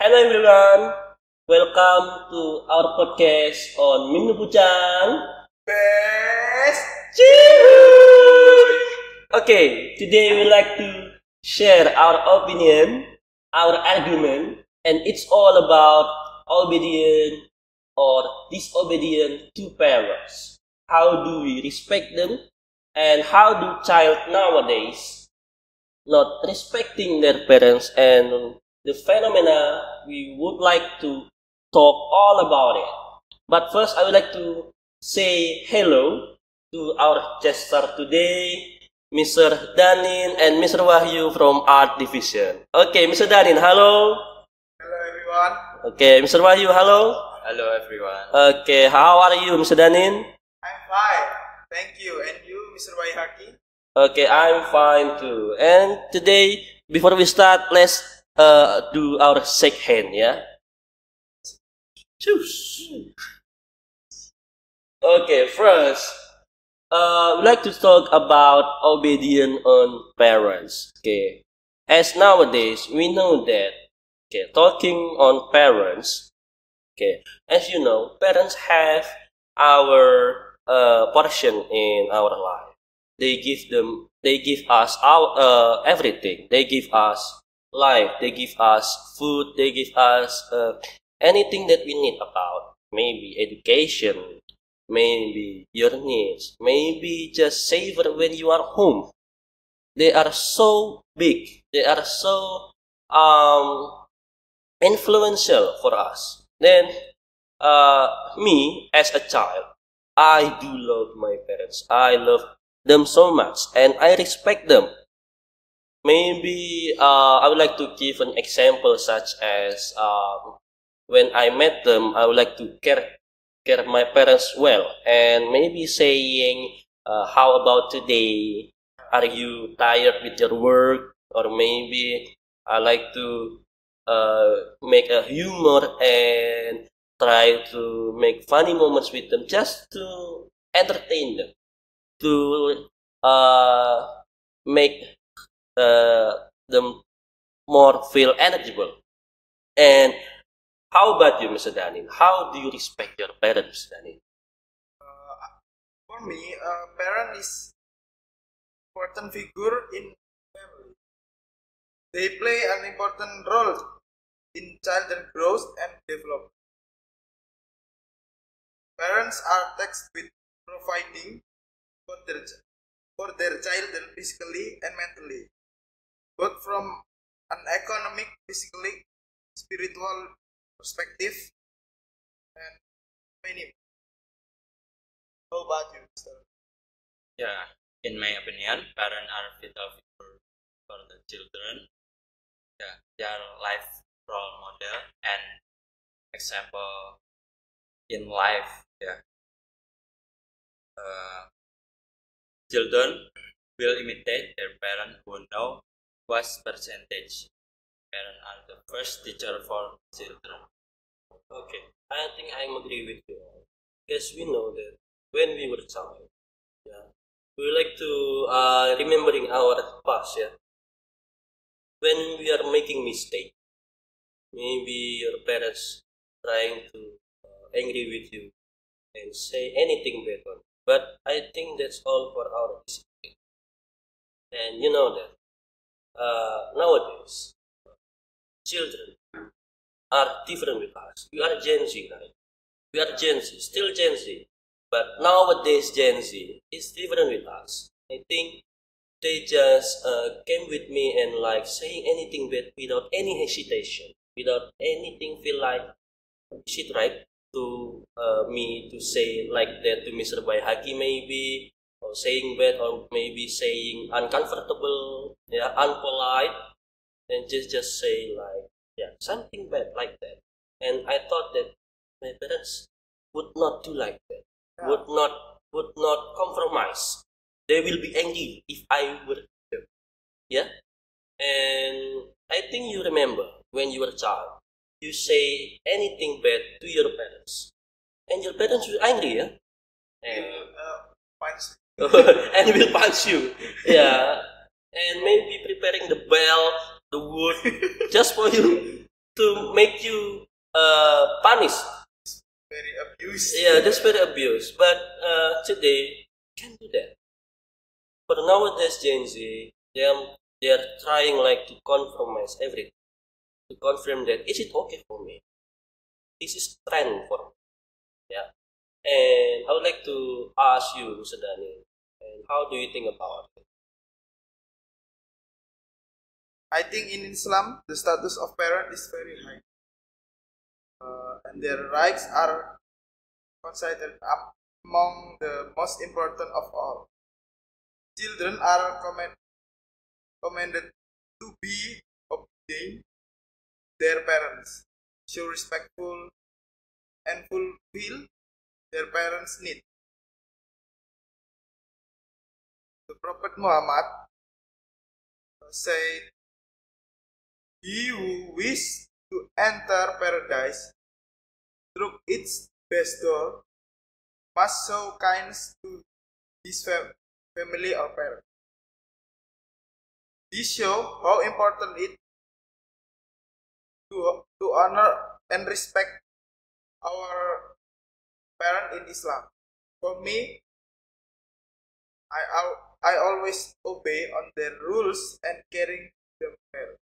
Hello everyone, welcome to our podcast on Minggu Pucang. Best Cihuy. Okay, today we like to share our opinion, our argument, and it's all about obedient or disobedient to parents. How do we respect them, and how do child nowadays not respecting their parents and the phenomena we would like to talk all about it. But first, I would like to say hello to our jester today, Mr. Danin and Mr. Wahyu from Art Division. Okay, Mr. Danin, hello. Hello everyone. Okay, Mr. Wahyu, hello. Hello everyone. Okay, how are you, Mr. Danin? I'm fine. Thank you. And you, Mr. Waihaki? Okay, I'm fine too. And today, before we start, let's do our shake hand, yeah. Choose. Okay, first, we'd like to talk about obedience on parents. Okay, as nowadays we know that. Okay, talking on parents. Okay, as you know, parents have our portion in our life. They give us our everything. They give us life. They give us food. They give us anything that we need about. Maybe education. Maybe your needs. Maybe just savor when you are home. They are so big. They are so influential for us. Then me as a child, I do love my parents. I love them so much and I respect them. Maybe I would like to give an example such as when I met them, I would like to care my parents well and maybe saying how about today? Are you tired with your work? Or maybe I like to make a humor and try to make funny moments with them just to entertain them, to make them more feel eligible. And how about you, Mr. Danin? How do you respect your parents, Danin? For me, parent is important figure in family. They play an important role in children growth and development. Parents are tasked with providing for their children physically and mentally, both from an economic, physically, spiritual perspective, and many. How about you, Mr.? Yeah, in my opinion, parents are vital figure for the children. Yeah, they are life role model and example in life. Yeah, uh, children will imitate their parents who know what percentage. Parents are the first teacher for children. Okay, I think I agree with you. Because we know that when we were child, yeah, we like to remembering our past, yeah. When we are making mistake, maybe your parents trying to angry with you and say anything bad on. But I think that's all for our discipline. And you know that nowadays children are different with us. We are Gen Z, right? We are Gen Z, still Gen Z. But nowadays Gen Z is different with us. I think they just came with me and like saying anything bad without any hesitation, without anything feel like is it right to me to say like that to Mr. Baihaki maybe, or saying bad, or maybe saying uncomfortable, yeah, unpolite, and just say like yeah something bad like that. And I thought that my parents would not do like that, would not compromise. They will be angry if I were them. Yeah. And I think you remember when you were a child, you say anything bad to your parents, and your parents will angry, yeah, and Punch. and will punch you, yeah, and maybe preparing the bell, the wood, just for you to make you punish. Very abused. Yeah, that's very abuse. But today, can't do that. For nowadays Gen Z, they are trying like to compromise everything, to confirm that is it okay for me? This is trend for me. Yeah. And I would like to ask you, Mr. Daniel, and how do you think about it? I think in Islam, the status of parent is very high. And their rights are considered among the most important of all. Children are commanded to be obedient their parents, show respectful, and fulfill their parents' need. The Prophet Muhammad said, "He who wishes to enter paradise through its best door must show kindness to his family or parents." This shows how important it to honor and respect our parent in Islam. For me, I always obey on their rules and caring them well.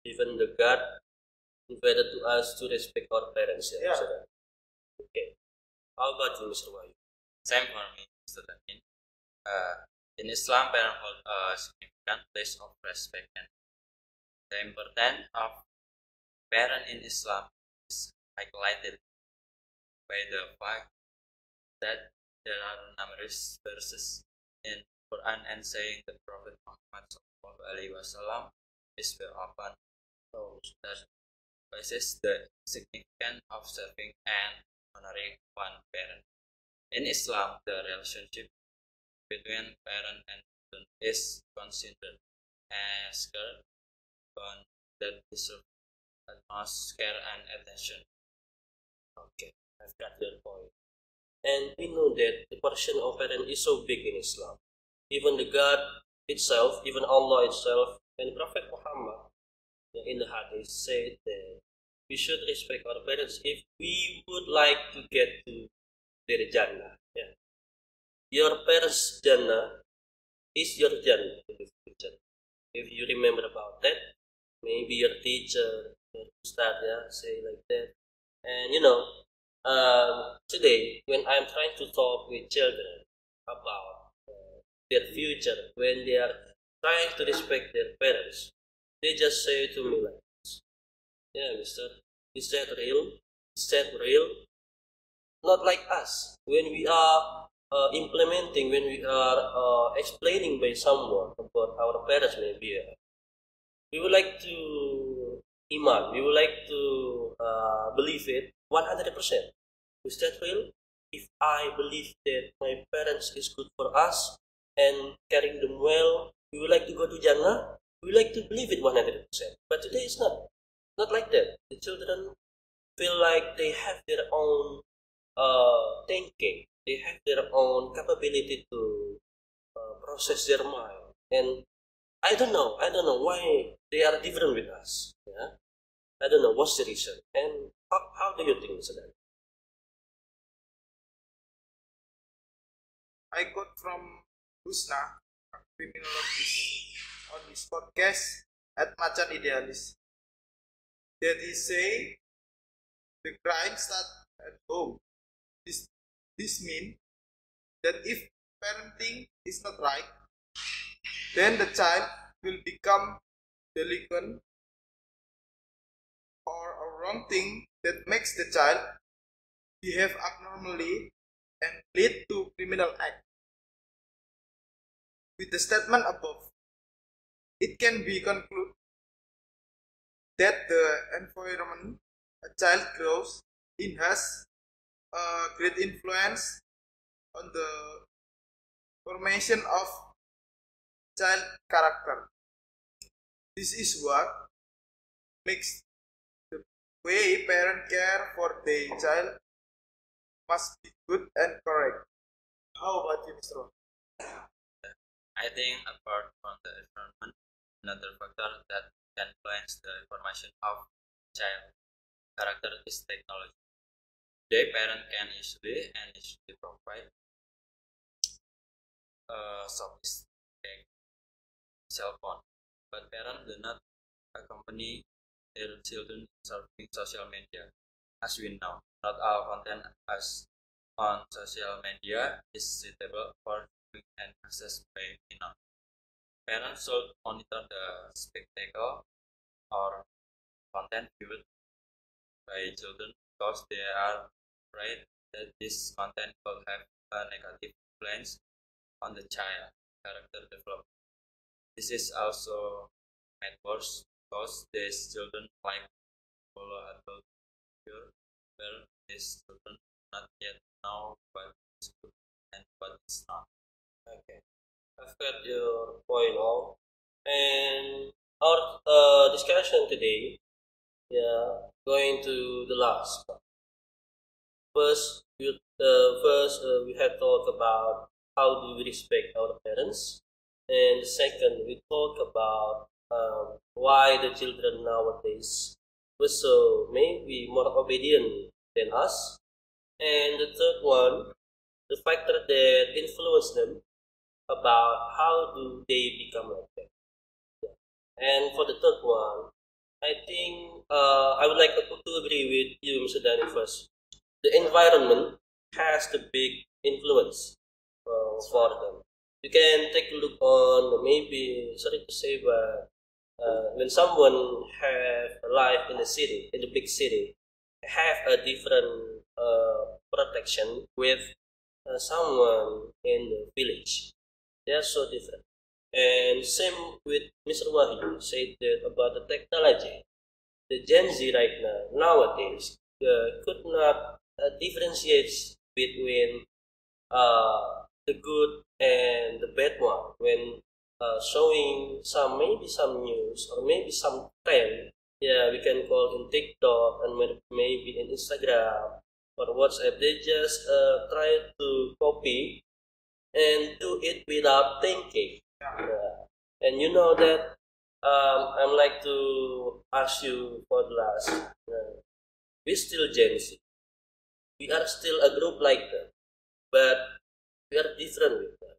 Even the God invited to us to respect our parents. Yeah. Yeah. Mr. Daniel. Okay. How about you, Mr. Wahyu? Same for me, Mr. Damin. In Islam, parents hold a significant place of respect, and the importance of parent in Islam is highlighted by the fact that there are numerous verses in Quran and saying the Prophet Muhammad SAW is well upon that places the significance of serving and honoring one parent. In Islam, the relationship between parent and children is considered as a bond that deserves utmost care and attention. Okay, I've got your point. And we know that the portion of parent is so big in Islam. Even the God itself, even Allah itself, and Prophet Muhammad in the hadith said that we should respect our parents if we would like to get to their Jannah. Yeah. Your parents' Jannah is your Jannah in the future. If you remember about that, maybe your teacher, your ustad, yeah, say like that. And today when I'm trying to talk with children about their future, when they are trying to respect their parents, they just say to me like this, "Yeah, mister, is that real? Is that real?" Not like us. When we are implementing, when we are explaining by someone about our parents, maybe we would like to iman. We would like to believe it 100%. Is that real? If I believe that my parents is good for us and caring them well, we would like to go to Jannah. We would like to believe it 100%. But today it's not like that. The children feel like they have their own thinking. They have their own capability to process their mind, and I don't know why they are different with us. Yeah, I don't know what's the reason, and how do you think, Mr. Dan? I got from Husna, a criminologist, on his podcast at Macan Idealis, that he say the crime start at home. This means that if parenting is not right, then the child will become delinquent or a wrong thing that makes the child behave abnormally and lead to criminal act. With the statement above, it can be concluded that the environment a child grows in has a great influence on the formation of child character. This is what makes the way parents care for their child must be good and correct. How about you, Mr. Ron? I think apart from the environment, another factor that can influence the formation of child character is technology. Today, parents can easily provide sophisticated cell phone, but parents do not accompany their children surfing social media. As we know, not all content as on social media is suitable for viewing and access by minors. Parents should monitor the spectacle or content viewed by children because they are afraid that this content will have a negative influence on the child character development. This is also made worse because these children like follow adult behavior where these children do not yet know what is good and what is not. Okay, I've got your point all, and our discussion today, yeah, going to the last part. We have talked about how do we respect our parents, and second, we talk about why the children nowadays were so maybe more obedient than us, and the third one, the factor that influence them about how do they become like that. Yeah. And for the third one, I think I would like to agree with you, Mr. Danny, first. The environment has the big influence for them. You can take a look on maybe, sorry to say, but when someone have a life in the city, in the big city, have a different protection with someone in the village. They are so different. And same with Mr. Wahyu said that about the technology. The Gen Z right now, nowadays, could not differentiate between the good and the bad one when showing maybe some news or maybe some trend. Yeah, we can call in TikTok and maybe in Instagram or WhatsApp. They just try to copy and do it without thinking. Yeah. And you know that I'd like to ask you for the last. We still Gen Z. We are still a group like that, but we are different with them.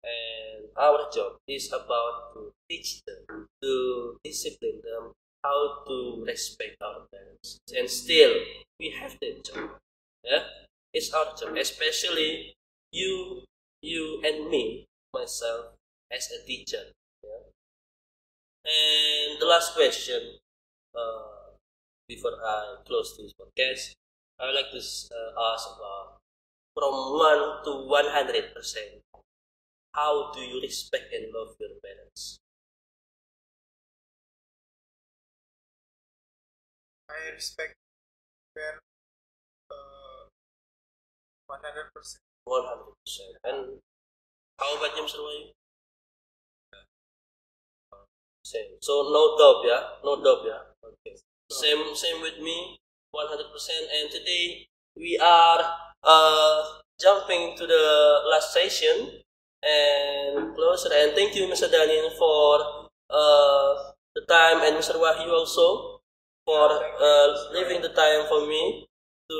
And our job is about to teach them, to discipline them, how to respect our parents. And still, we have that job. Yeah, it's our job, especially you and me, myself, as a teacher. Yeah? And the last question, before I close this podcast, I would like to ask about from 1 to 100%, how do you respect and love your parents? I respect parents 100%. 100%. And how about you, Mr. Wahyu? Same. So no doubt, yeah? No doubt, yeah? Okay. Same with me, 100%. And today we are jumping to the last session and closer. And thank you, Mr. Daniel, for the time, and Mr. Wahyu also for leaving the time for me to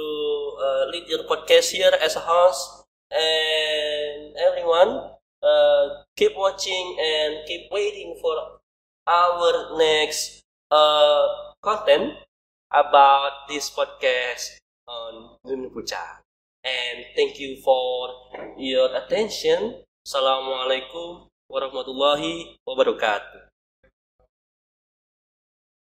lead your podcast here as a host. And everyone, keep watching and keep waiting for our next content about this podcast on Bumi Pucang. And thank you for your attention. Assalamualaikum warahmatullahi wabarakatuh.